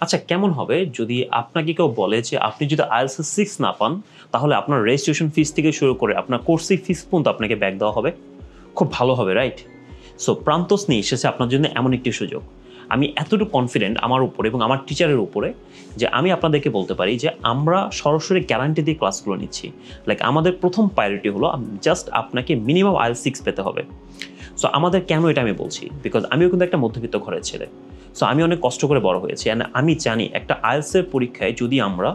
আচ্ছা কেমন হবে যদি আপনাকে কেউ বলে যে আপনি যদি IELTS 6 না পান তাহলে আপনার রেজিস্ট্রেশন ফিস থেকে শুরু করে আপনার কোর্সের ফিস পর্যন্ত আপনাকে ব্যাক দেওয়া হবে? খুব ভালো হবে, রাইট? সো প্রান্তস নিয়ে এসেছে আপনার জন্য এমন একটি সুযোগ। আমি এতটুকু কনফিডেন্ট আমার উপরে এবং আমার টিচারের উপরে যে আমি আপনাদেরকে বলতে পারি যে আমরা সরাসরি গ্যারান্টি দিয়ে ক্লাসগুলো নিচ্ছি। লাইক আমাদের প্রথম প্রায়োরিটি হলো জাস্ট আপনাকে মিনিমাম IELTS 6 পেতে হবে। সো আমাদের কেন এটা আমি বলছি? বিকজ আমিও কিন্তু একটা মধ্যবিত্ত ঘরের ছেলে। সো আমি অনেক কষ্ট করে বড় হয়েছি অ্যান্ড আমি জানি একটা IELTS-এর পরীক্ষায় যদি আমরা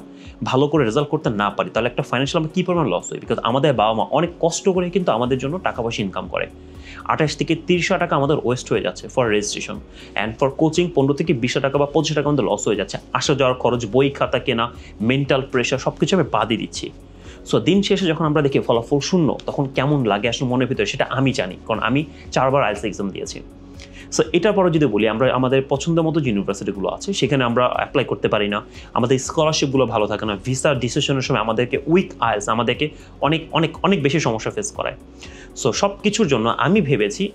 ভালো করে রেজাল্ট করতে না পারি তাহলে একটা ফাইন্যান্সিয়াল আমরা কী পরিমাণ লস হয়। বিকজ আমাদের বাবা মা অনেক কষ্ট করে কিন্তু আমাদের জন্য টাকা পয়সা ইনকাম করে। 28 থেকে 30,000 টাকা আমাদের ওয়েস্ট হয়ে যাচ্ছে for registration and for coaching 15 থেকে 20,000 টাকা বা 25,000 টাকা আমাদের লস হয়ে যাচ্ছে। আসা যাওয়ার খরচ, বই খাতা কেনা, মেন্টাল প্রেশার সব কিছু আমি বাদই দিচ্ছি। সো দিন শেষে যখন আমরা দেখি ফলাফল শূন্য তখন কেমন লাগে আসলে মনের ভিতরে সেটা আমি জানি, কারণ আমি 4 বার IELTS এক্সাম দিয়েছি। সো এটার পরে যদি বলি আমরা আমাদের পছন্দের মতো যে ইউনিভার্সিটিগুলো আছে সেখানে আমরা অ্যাপ্লাই করতে পারি না, আমাদের স্কলারশিপগুলো ভালো থাকে না, ভিসা ডিসিশনের সময় আমাদেরকে উইক IELTS আমাদেরকে অনেক অনেক অনেক বেশি সমস্যা ফেস করায়। সো সব কিছুর জন্য আমি ভেবেছি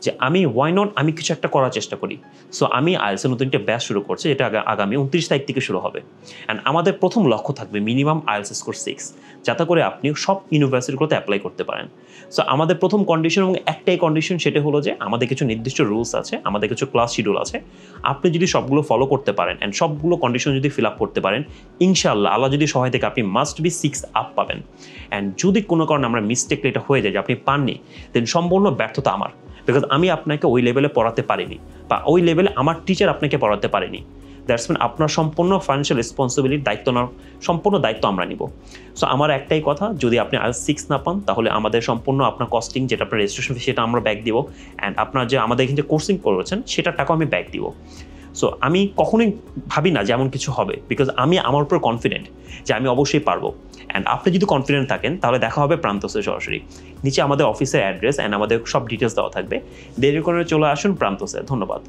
যে আমি ওয়াই নট আমি কিছু একটা করার চেষ্টা করি। সো আমি IELTS-এর নতুন একটা ব্যাচ শুরু করছি, এটা আগামী 29 তারিখ থেকে শুরু হবে। অ্যান্ড আমাদের প্রথম লক্ষ্য থাকবে মিনিমাম IELTS স্কোর 6, যাতে করে আপনি সব ইউনিভার্সিটিগুলোতে অ্যাপ্লাই করতে পারেন। সো আমাদের প্রথম কন্ডিশন এবং একটাই কন্ডিশন, সেটা হলো যে আমাদের কিছু নির্দিষ্ট রুলস আছে, আমাদের কিছু ক্লাস শিডিউল আছে। আপনি যদি সবগুলো ফলো করতে পারেন অ্যান্ড সবগুলো কন্ডিশন যদি ফিল আপ করতে পারেন, ইনশাআল্লাহ আল্লাহ যদি সহায় থেকে আপনি মাস্ট বি 6 আপ পাবেন। অ্যান্ড যদি কোনো কারণে আমরা মিস্টেকলি এটা হয়ে যায় যে আপনি পাননি, দেন সম্পূর্ণ ব্যর্থতা আমার। বিকজ আমি আপনাকে ওই লেভেলে পড়াতে পারিনি বা ওই লেভেলে আমার টিচার আপনাকে পড়াতে পারেনি। দ্যাটস মিন আপনার সম্পূর্ণ ফাইন্যান্সিয়াল রেসপন্সিবিলিটির দায়িত্ব নেওয়ার সম্পূর্ণ দায়িত্ব আমরা নিব। সো আমার একটাই কথা, যদি আপনি IELTS 6 না পান তাহলে আমাদের সম্পূর্ণ আপনার কস্টিং যেটা আপনার রেজিস্ট্রেশন ফি সেটা আমরা ব্যাক দিব অ্যান্ড আপনার যে আমাদের এখানে যে কোর্সিং করেছেন সেটার টাকাও আমি ব্যাক দিব। সো আমি কখনোই ভাবি না যে এমন কিছু হবে, বিকজ আমি আমার উপর কনফিডেন্ট যে আমি অবশ্যই পারবো। অ্যান্ড আপনি যদি কনফিডেন্ট থাকেন তাহলে দেখা হবে প্রান্তসে সরাসরি। নিচে আমাদের অফিসের অ্যাড্রেস অ্যান্ড আমাদের সব ডিটেলস দেওয়া থাকবে। দেরি করে চলে আসুন প্রান্তসে। ধন্যবাদ।